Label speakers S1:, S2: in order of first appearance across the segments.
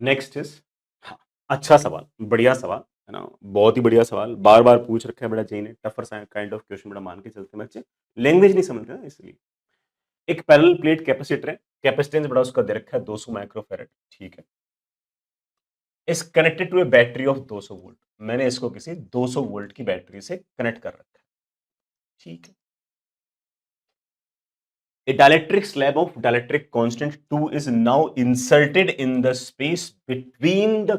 S1: Next is, हाँ, अच्छा सवाल, बढ़िया सवाल है ना, बहुत ही बढ़िया सवाल, बार बार पूछ रखा है बड़ा जी ने, टफर काइंड ऑफ क्वेश्चन बड़ा मान के चलते हैं बच्चे, लैंग्वेज नहीं समझते ना इसलिए। एक पैरेलल प्लेट कैपेसिटर है, कैपेसिटेंस बड़ा उसका दे रखा है 200 माइक्रोफैरेड, ठीक है, is connected to a battery of 200 volt. मैंने इसको किसी 200 वोल्ट की बैटरी से कनेक्ट कर रखा है, ठीक है। A dielectric slab of dielectric constant 2 is now inserted in the space between the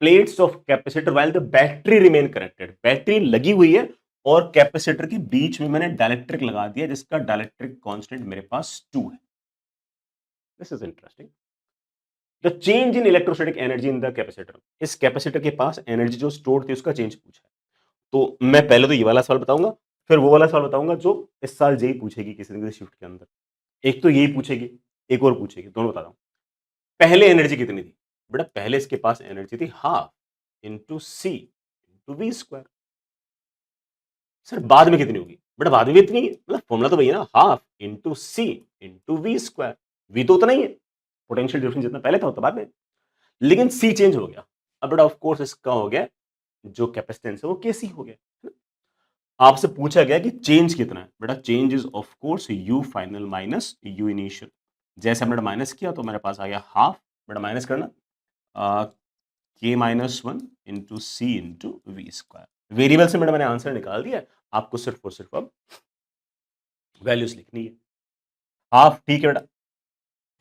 S1: plates of capacitor while the battery remain connected। Battery लगी हुई है और कैपेसिटर के बीच में मैंने डायलेक्ट्रिक लगा दिया जिसका डायलेक्ट्रिक कांस्टेंट मेरे पास 2 है। This is interesting. The change in electrostatic energy in the capacitor, इस कैपेसिटर के पास एनर्जी जो स्टोर थी उसका चेंज पूछा है। तो मैं पहले तो ये वाला सवाल बताऊंगा, फिर वो वाला सवाल बताऊंगा जो इस साल जेई पूछेगी किसी न किसी शिफ्ट के अंदर। एक तो यही पूछेगी, एक और पूछेगी, दोनों बता रहा हूं। पहले एनर्जी कितनी थी? बेटा पहले इसके पास एनर्जी थी half into C into V square. Sir बाद में कितनी होगी? बेटा बाद में भी इतनी है, मतलब फॉर्मूला तो वही है ना, half into C into V square. V तो उतना ही है, पोटेंशियल डिफरेंस जितना पहले था उतना बाद में, लेकिन सी चेंज हो गया। अब बेटा ऑफ कोर्स इसका हो गया जो कैपेसिटेंस है वो केसी हो गया। आपसे पूछा गया कि चेंज कितना है, बेटा change is of course you final minus you initial. जैसे हमने माइनस किया तो मेरे पास आ गया हाफ, बेटा माइनस करना के minus one into C into V square. Variable से बेटा मैंने आंसर निकाल दिया, आपको सिर्फ और सिर्फ अब वैल्यूज लिखनी है। हाफ ठीक है बेटा,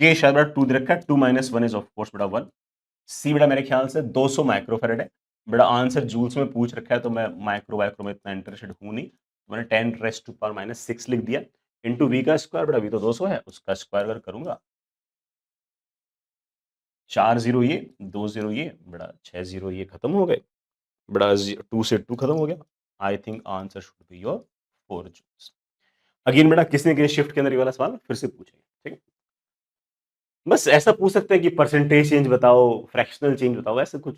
S1: के शायद बेटा 2 दे रखा है, 2 माइनस 1 इज ऑफ कोर्स बेटा 1। सी बेटा मेरे ख्याल से 200 माइक्रोफैरेड है। बेटा आंसर जूल्स में पूछ रखा है तो मैं माइक्रो वाइक्रो में इतना इंटरेस्टेड हूं नहीं, तो मैंने 10 रेस्ट टू पावर माइनस 6 लिख दिया इंटू वी का स्क्वायर। बेटा वी तो 200 है, उसका स्क्वायर अगर करूंगा 4 जीरो ये 2 जीरो ये, बेटा 6 जीरो ये खत्म हो गए, बेटा 2 से 2 खत्म हो गया। I think answer should be your 4 joules. Again बेटा किसी न किसी शिफ्ट के अंदर ये वाला सवाल फिर से पूछेंगे, ठीक है। बस ऐसा पूछ सकते हैं कि परसेंटेज चेंज बताओ, फ्रैक्शनल चेंज बताओ, ऐसे कुछ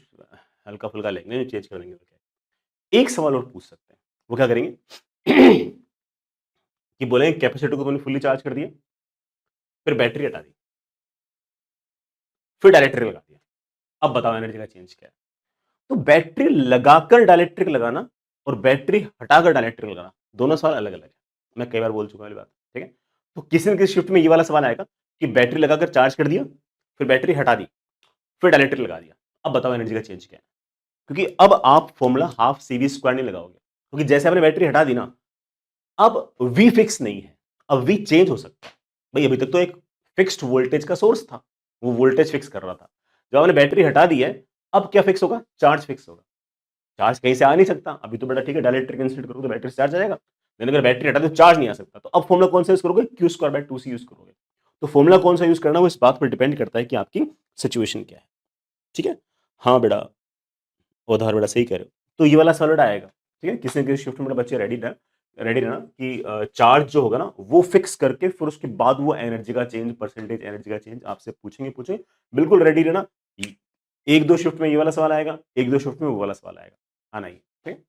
S1: हल्का फुल्का लेंगे, चेंज कर देंगे। एक सवाल और पूछ सकते हैं, वो क्या करेंगे कि बोलेंगे कैपेसिटर को तुमने फुल्ली चार्ज कर दिया, फिर बैटरी हटा दी, फिर डायरेक्ट्रिक लगा दिया, अब बताओ एनर्जी का चेंज क्या है। तो बैटरी लगाकर डायलेक्ट्रिक लगाना और बैटरी हटाकर डायलेक्ट्रिक लगाना दोनों सवाल अलग अलग है। मैं कई बार बोल चुका हूं बात, ठीक है। तो किसी न किसी शिफ्ट में ये वाला सवाल आएगा कि बैटरी लगाकर चार्ज कर दिया, फिर बैटरी हटा दी, फिर डायलेक्ट्रिक लगा दिया, अब बताओ एनर्जी का चेंज क्या है। क्योंकि अब आप formula half C V square नहीं लगाओगे, क्योंकि जैसे आपने बैटरी हटा दी ना, अब वी फिक्स नहीं है, अब वी चेंज हो सकता है। भाई अभी तक तो एक फिक्स्ड वोल्टेज का सोर्स था, वो वोल्टेज फिक्स कर रहा था। जब आपने बैटरी हटा दी है, अब क्या फिक्स होगा? चार्ज फिक्स होगा। चार्ज कहीं से आ नहीं सकता, अभी तो बेटा ठीक है डायलेक्ट्रिक इंस्टेंट करोगे तो बैटरी से चार्ज आ जाएगा, लेकिन अगर बैटरी हटा दो चार्ज नहीं आ सकता, तो अब फॉर्मूला कौन सा यूज करोगे? Q square by 2 C use करोगे। तो फॉर्मूला कौन सा यूज करना वो इस बात पर डिपेंड करता है कि आपकी सिचुएशन क्या है, ठीक है। हाँ बेटा, उधार बेटा सही कह रहे हो। तो ये वाला सवाल आएगा, ठीक है। किसी न किसी शिफ्ट में बेटा बच्चे रेडी रहना कि चार्ज जो होगा ना वो फिक्स करके फिर उसके बाद वो एनर्जी का चेंज, परसेंटेज एनर्जी का चेंज आपसे पूछेंगे। बिल्कुल रेडी रहना। एक दो शिफ्ट में ये वाला सवाल आएगा, एक दो शिफ्ट में वो वाला सवाल आएगा, आना ही, ठीक है।